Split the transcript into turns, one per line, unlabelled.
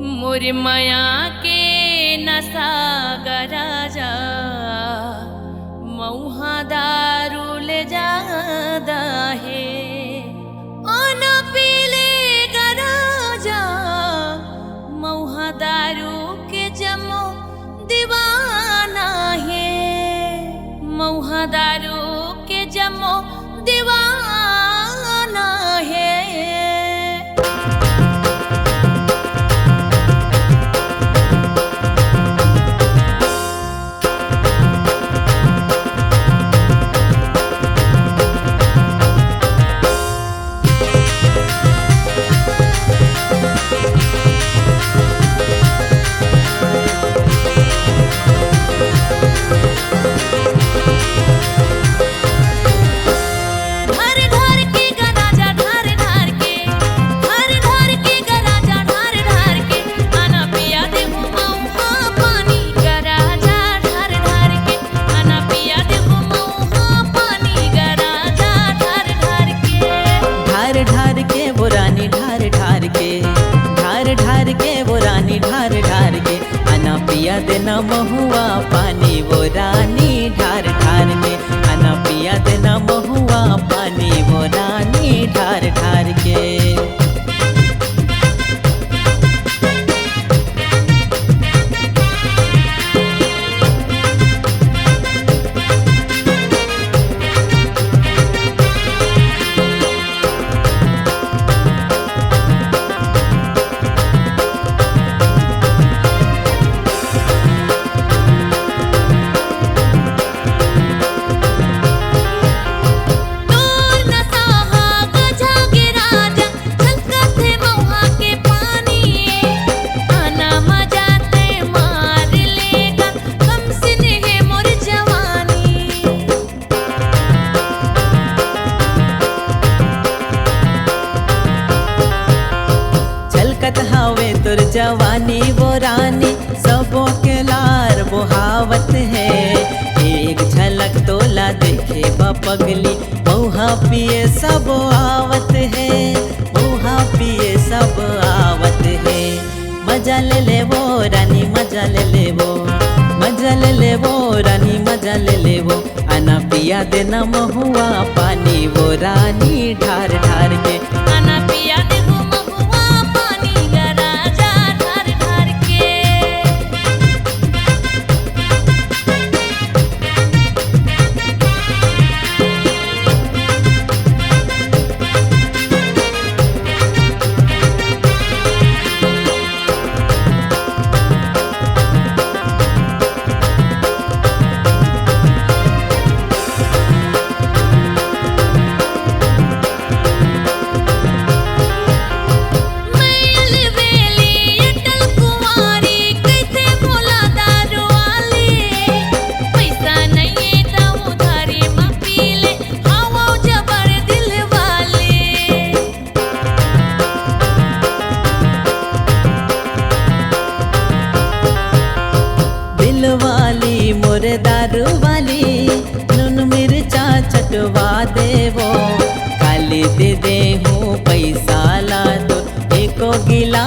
मुरमया के नशा गराजा मऊहा दारू ले जादा है अन पीले गराजा मऊहा दारू के जमो दीवाना है मऊहा दारू के जमो दीवाना है।
पिया देना महुआ पानी वो रानी ढार ढार के खाना पिया देना महुआ पानी वो रानी ढार ढार के। हावे तुर जवानी वो रानी सबों के लार बुहावत है एक झलक तोला देखे पगली मऊहा पिए सब आवत है मऊहा पिए सब आवत है। मजा ले वो रानी मजा ले वो मजा ले वो रानी मजा ले वो आना पिया देना महुआ पानी वो रानी ढार ढार के
आना पिया दे
मोरे दारू वाली नून मिर्चा चटवा देवो काली दे हूँ पैसा ला तो एको गिला